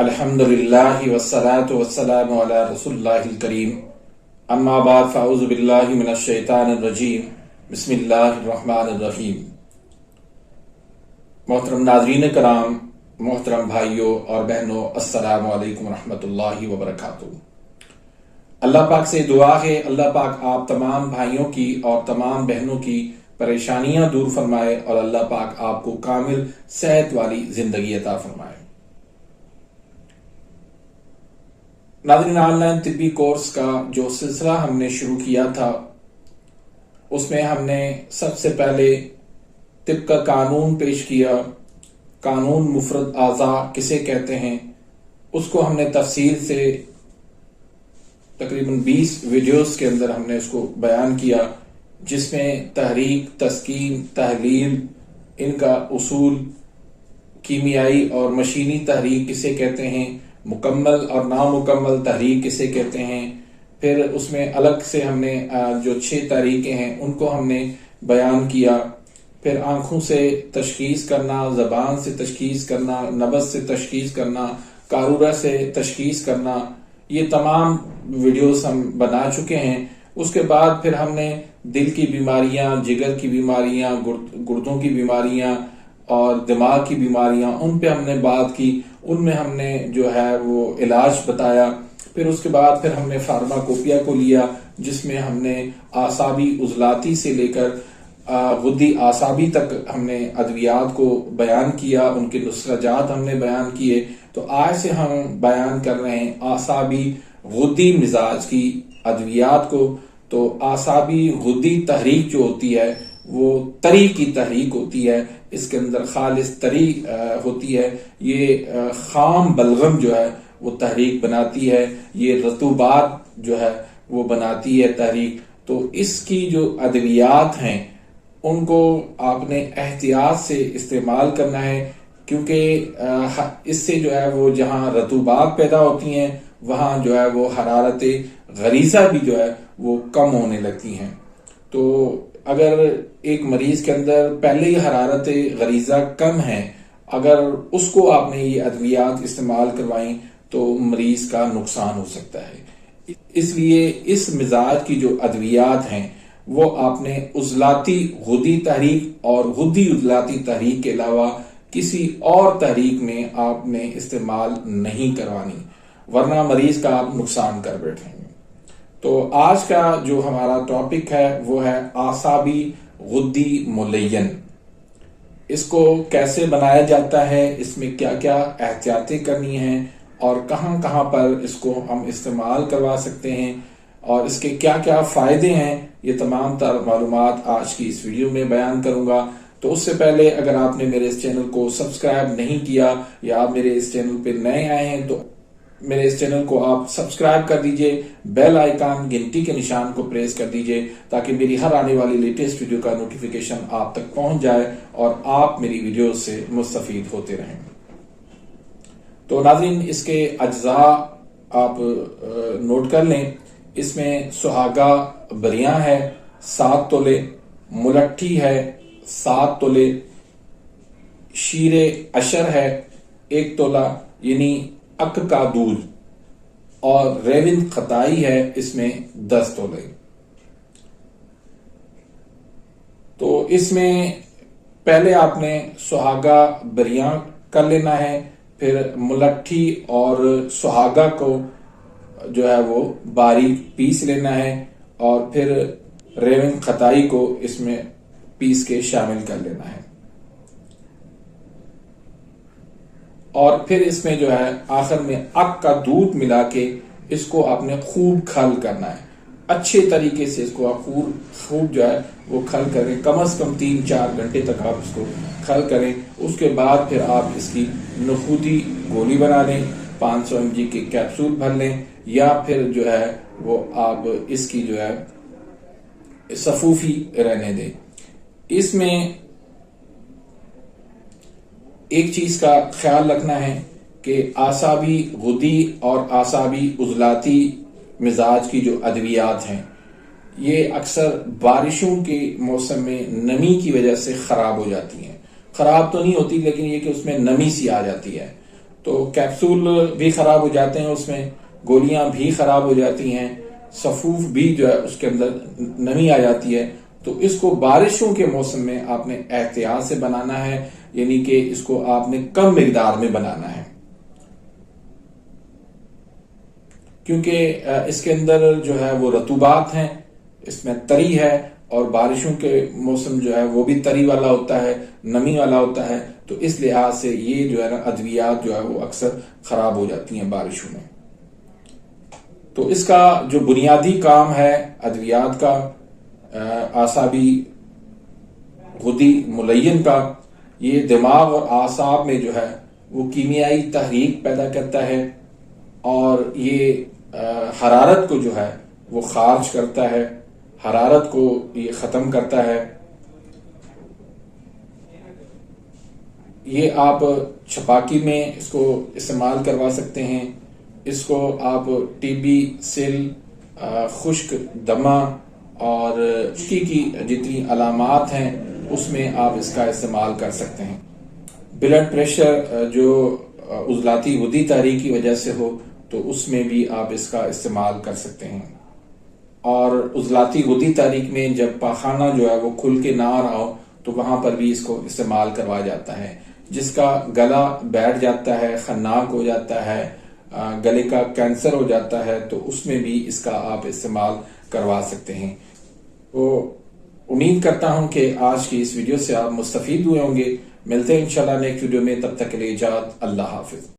الحمدللہ والصلاة والسلام علی رسول اللہ الکریم، اما بعد فاعوذ باللہ من الشیطان الرجیم، بسم اللہ الرحمن الرحیم۔ محترم ناظرین کرام، محترم بھائیوں اور بہنوں، السلام علیکم ورحمۃ اللہ وبرکاتہ۔ اللہ پاک سے دعا ہے اللہ پاک آپ تمام بھائیوں کی اور تمام بہنوں کی پریشانیاں دور فرمائے اور اللہ پاک آپ کو کامل صحت والی زندگی عطا فرمائے۔ ناظرین، آن لائن طبی کورس کا جو سلسلہ ہم نے شروع کیا تھا، اس میں ہم نے سب سے پہلے طب کا قانون پیش کیا۔ قانون مفرد اعضاء کسے کہتے ہیں، اس کو ہم نے تفصیل سے تقریباً 20 ویڈیوز کے اندر ہم نے اس کو بیان کیا، جس میں تحریک، تسکین، تحلیل، ان کا اصول، کیمیائی اور مشینی تحریک کسے کہتے ہیں، مکمل اور نامکمل تحریک کسے کہتے ہیں، پھر اس میں الگ سے ہم نے جو 6 تحریکیں ہیں ان کو ہم نے بیان کیا۔ پھر آنکھوں سے تشخیص کرنا، زبان سے تشخیص کرنا، نبض سے تشخیص کرنا، قارورہ سے تشخیص کرنا، یہ تمام ویڈیوز ہم بنا چکے ہیں۔ اس کے بعد پھر ہم نے دل کی بیماریاں، جگر کی بیماریاں، گردوں کی بیماریاں اور دماغ کی بیماریاں، ان پہ ہم نے بات کی، ان میں ہم نے جو ہے وہ علاج بتایا۔ پھر اس کے بعد پھر ہم نے فارماکوپیا کو لیا، جس میں ہم نے اعصابی عضلاتی سے لے کر غدی اعصابی تک ہم نے ادویات کو بیان کیا، ان کے نسخجات ہم نے بیان کیے۔ تو آج سے ہم بیان کر رہے ہیں اعصابی غدی مزاج کی ادویات کو۔ تو اعصابی غدی تحریک جو ہوتی ہے وہ تری کی تحریک ہوتی ہے، اس کے اندر خالص تری ہوتی ہے، یہ خام بلغم جو ہے وہ تحریک بناتی ہے، یہ رطوبات جو ہے وہ بناتی ہے تحریک۔ تو اس کی جو ادویات ہیں ان کو آپ نے احتیاط سے استعمال کرنا ہے، کیونکہ اس سے جو ہے وہ جہاں رطوبات پیدا ہوتی ہیں وہاں جو ہے وہ حرارت غریزہ بھی جو ہے وہ کم ہونے لگتی ہیں۔ تو اگر ایک مریض کے اندر پہلے ہی حرارت غریزہ کم ہے، اگر اس کو آپ نے یہ ادویات استعمال کروائیں تو مریض کا نقصان ہو سکتا ہے۔ اس لیے اس مزاج کی جو ادویات ہیں وہ آپ نے عضلاتی غدی تحریک اور غدی عضلاتی تحریک کے علاوہ کسی اور تحریک میں آپ نے استعمال نہیں کروانی، ورنہ مریض کا آپ نقصان کر بیٹھیں گے۔ تو آج کا جو ہمارا ٹاپک ہے وہ ہے اعصابی غدی ملین۔ اس کو کیسے بنایا جاتا ہے، اس میں کیا کیا احتیاطیں کرنی ہیں اور کہاں کہاں پر اس کو ہم استعمال کروا سکتے ہیں اور اس کے کیا کیا فائدے ہیں، یہ تمام تر معلومات آج کی اس ویڈیو میں بیان کروں گا۔ تو اس سے پہلے اگر آپ نے میرے اس چینل کو سبسکرائب نہیں کیا یا آپ میرے اس چینل پہ نئے آئے ہیں تو میرے اس چینل کو آپ سبسکرائب کر دیجئے، بیل آئیکن گھنٹی کے نشان کو پریس کر دیجئے تاکہ میری ہر آنے والی لیٹسٹ ویڈیو کا نوٹیفیکیشن آپ تک پہنچ جائے اور آپ میری ویڈیو سے مستفید ہوتے رہیں۔ تو ناظرین، اس کے اجزاء آپ نوٹ کر لیں۔ اس میں سہاگا بریاں ہے 7 تولے، ملٹھی ہے 7 تولے، شیر اشر ہے 1 تولہ یعنی اک کا دودھ، اور ریون خطائی ہے اس میں 10 تولے۔ تو اس میں پہلے آپ نے سہاگا بریاں کر لینا ہے، پھر ملٹھی اور سہاگا کو جو ہے وہ باریک پیس لینا ہے، اور پھر ریون خطائی کو اس میں پیس کے شامل کر لینا ہے، اور پھر اس میں جو ہے آخر میں اک کا دودھ ملا کے اس کو آپ نے خوب کھل کرنا ہے۔ اچھے طریقے سے اس کو آپ خوب جو ہے وہ کھل کریں، کم از کم 3-4 گھنٹے تک آپ اس کو کھل کریں۔ اس کے بعد پھر آپ اس کی نخودی گولی بنا لیں، 500 mg کے کیپسول بھر لیں، یا پھر جو ہے وہ آپ اس کی جو ہے صفوفی رہنے دیں۔ اس میں ایک چیز کا خیال رکھنا ہے کہ اعصابی غدی اور اعصابی عضلاتی مزاج کی جو ادویات ہیں یہ اکثر بارشوں کے موسم میں نمی کی وجہ سے خراب ہو جاتی ہیں۔ خراب تو نہیں ہوتی لیکن یہ کہ اس میں نمی سی آ جاتی ہے، تو کیپسول بھی خراب ہو جاتے ہیں، اس میں گولیاں بھی خراب ہو جاتی ہیں، صفوف بھی جو ہے اس کے اندر نمی آ جاتی ہے۔ تو اس کو بارشوں کے موسم میں آپ نے احتیاط سے بنانا ہے، یعنی کہ اس کو آپ نے کم مقدار میں بنانا ہے، کیونکہ اس کے اندر جو ہے وہ رطوبات ہیں، اس میں تری ہے، اور بارشوں کے موسم جو ہے وہ بھی تری والا ہوتا ہے، نمی والا ہوتا ہے، تو اس لحاظ سے یہ جو ہے نا ادویات جو ہے وہ اکثر خراب ہو جاتی ہیں بارشوں میں۔ تو اس کا جو بنیادی کام ہے ادویات کا، اعصابی غدی ملین کا، یہ دماغ اور اعصاب میں جو ہے وہ کیمیائی تحریک پیدا کرتا ہے، اور یہ حرارت کو جو ہے وہ خارج کرتا ہے، حرارت کو یہ ختم کرتا ہے۔ یہ آپ چھپاکی میں اس کو استعمال کروا سکتے ہیں، اس کو آپ ٹی بی، سل، خشک دمہ اور خشکی کی جتنی علامات ہیں اس میں آپ اس کا استعمال کر سکتے ہیں۔ بلڈ پریشر جو عضلاتی غدی تحریک کی وجہ سے ہو تو اس میں بھی آپ اس کا استعمال کر سکتے ہیں، اور عضلاتی غدی تحریک میں جب پاخانہ جو ہے وہ کھل کے نہ آ رہا ہو تو وہاں پر بھی اس کو استعمال کروایا جاتا ہے۔ جس کا گلا بیٹھ جاتا ہے، خناق ہو جاتا ہے، گلے کا کینسر ہو جاتا ہے، تو اس میں بھی اس کا آپ استعمال کروا سکتے ہیں۔ تو امید کرتا ہوں کہ آج کی اس ویڈیو سے آپ مستفید ہوئے ہوں گے۔ ملتے ہیں انشاءاللہ نیکسٹ ویڈیو میں، تب تک کے لیے اجازت، اللہ حافظ۔